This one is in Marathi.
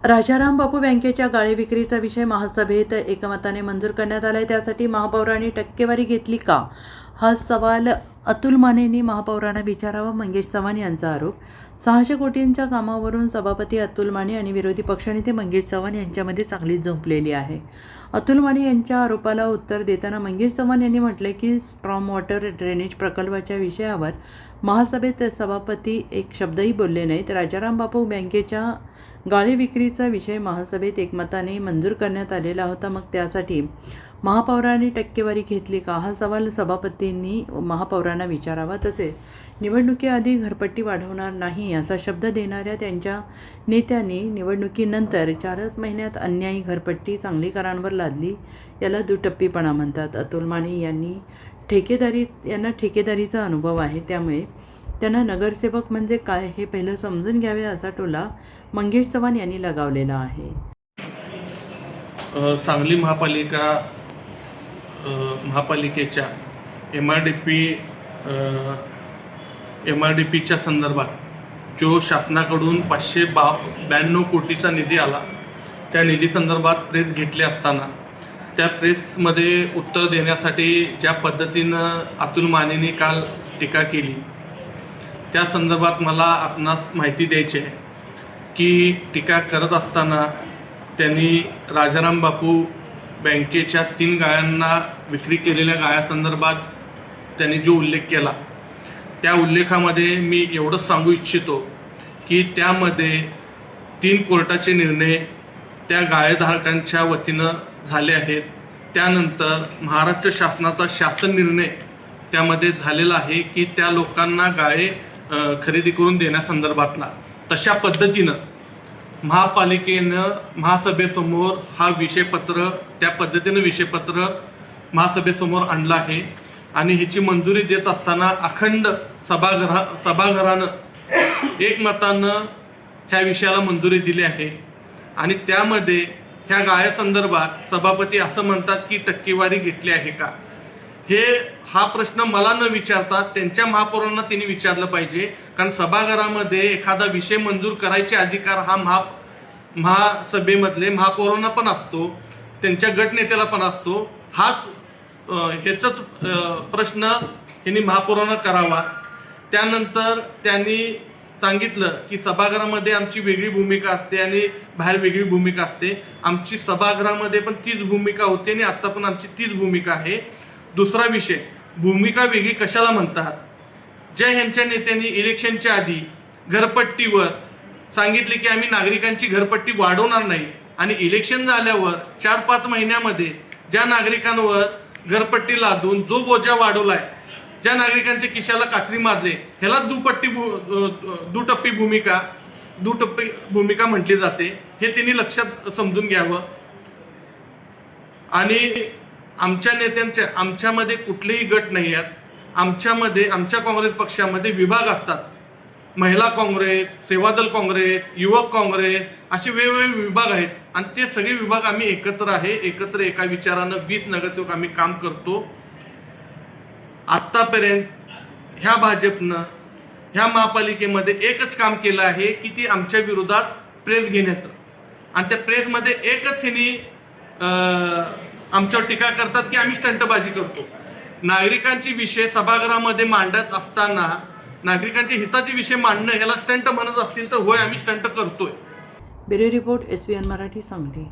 राजाराम बापू बँकेच्या गाळे विक्रीचा विषय महासभेत एकमताने मंजूर करण्यात आला आहे. त्यासाठी महापौरांनी टक्केवारी घेतली का, हा सवाल अतुल मानेंनी महापौरांना विचारावा. मंगेश चव्हाण यांचा आरोप. 600 कोटींच्या कामावरून सभापती अतुल माने आणि विरोधी पक्षनेते मंगेश चव्हाण यांच्यामध्ये चांगलीच झोंपलेली आहे. अतुल माने यांच्या आरोपाला उत्तर देताना मंगेश चव्हाण यांनी म्हटले की स्ट्रॉम वॉटर ड्रेनेज प्रकल्पाच्या विषयावर महासभेत सभापती एक शब्दही बोलले नाहीत. राजाराम बापू बँकेच्या गाळे विक्रीचा विषय महासभेत एकमताने मंजूर करण्यात आलेला होता. मग त्यासाठी महापौरांनी टक्केवारी घेतली का, हा सवाल सभापतींनी महापौरांना विचारावा. तसेच निवडणुकीआधी घरपट्टी वाढवणार नाही असा शब्द देणाऱ्या त्यांच्या नेत्यांनी निवडणुकीनंतर 4च महिन्यात अन्यायी घरपट्टी सांगलीकरांवर लादली. याला दुटप्पीपणा म्हणतात. अतुल माने यांना ठेकेदारीचा अनुभव आहे, त्यामुळे त्यांना नगरसेवक म्हणजे काय हे पहिलं समजून घ्यावे असा टोला मंगेश चव्हाण यांनी लगावलेला आहे. सांगली महापालिकेच्या MRDPच्या संदर्भात जो शासनाकडून 592 कोटीचा निधी आला, त्या निधी संदर्भात प्रेस घेतली असताना त्या प्रेसमध्ये उत्तर देण्यासाठी ज्या पद्धतीनं अतुल मानेंनी काल टीका केली, त्या संदर्भात मला आपणास माहिती द्यायची आहे की टीका करत असताना त्यांनी राजाराम बापू बँकेच्या 3 गाळ्यांना विक्री केलेल्या गाळ्यासंदर्भात त्यांनी जो उल्लेख केला, त्या उल्लेखामध्ये मी एवढंच सांगू इच्छितो की त्यामध्ये 3 कोर्टाचे निर्णय त्या गाळेधारकांच्या वतीनं झाले आहेत. त्यानंतर महाराष्ट्र शासनाचा शासन निर्णय त्यामध्ये झालेला आहे की त्या लोकांना गाळे खरेदी करून देण्यासंदर्भातला. तशा पद्धतीनं महापालिकेनं महासभेसमोर हा विषयपत्र त्या पद्धतीनं विषयपत्र महासभेसमोर आणलं आहे आणि ह्याची मंजुरी देत असताना अखंड सभागृहानं एकमतानं ह्या विषयाला मंजुरी दिली आहे. आणि त्यामध्ये ह्या गाळ्यासंदर्भात सभापती असं म्हणतात की टक्केवारी घेतली आहे का, हा प्रश्न मला न विचारता त्यांच्या महापौरांना त्यांनी विचारलं पाहिजे. कारण सभागृहामध्ये एखादा विषय मंजूर करायचे अधिकार हा महासभेमधले महापौरांना पण असतो, त्यांच्या गटनेत्याला पण असतो. ह्याचाच प्रश्न यांनी महापौरांना करावा. त्यानंतर त्यांनी सांगितलं की सभागृहामध्ये आमची वेगळी भूमिका असते आणि बाहेर वेगळी भूमिका असते. आमची सभागृहामध्ये पण तीच भूमिका होती आणि आत्ता पण आमची तीच भूमिका आहे. दुसरा विषय, भूमिका वेगळी कशाला म्हणतात? ज्या ह्यांच्या नेत्यांनी इलेक्शनच्या आधी घरपट्टीवर सांगितले की आम्ही नागरिकांची घरपट्टी वाढवणार नाही आणि इलेक्शन झाल्यावर 4-5 महिन्यामध्ये ज्या नागरिकांवर घरपट्टी लादून जो बोजा वाढवलाय, ज्या नागरिकांच्या खिशाला कात्री मारले, ह्याला दुटप्पी भूमिका म्हटली जाते. हे त्यांनी लक्षात समजून घ्यावं. आणि आमच्यामध्ये कुठलेही गट नाही आहेत. आमच्या काँग्रेस पक्षामध्ये विभाग असतात. महिला काँग्रेस, सेवादल काँग्रेस, युवक काँग्रेस, असे वेगवेगळे विभाग आहेत आणि ते सगळे विभाग आम्ही एकत्र एका विचारानं 20 नगरसेवक आम्ही काम करतो. आत्तापर्यंत ह्या भाजपनं ह्या महापालिकेमध्ये एकच काम केलं आहे की ती आमच्या विरोधात प्रेस घेण्याचं, आणि त्या प्रेसमध्ये एकच ह्यांनी आमच्यावर टीका करतात की आम्ही स्टंटबाजी करतो. नागरिकांचे विषय सभागृहामध्ये मांडत असताना नागरिकांच्या हिताचे विषय मांडणं ह्याला स्टंट म्हणत असतील तर होय, आम्ही स्टंट करतोय. Bureau report SBN Marathi, Sangli.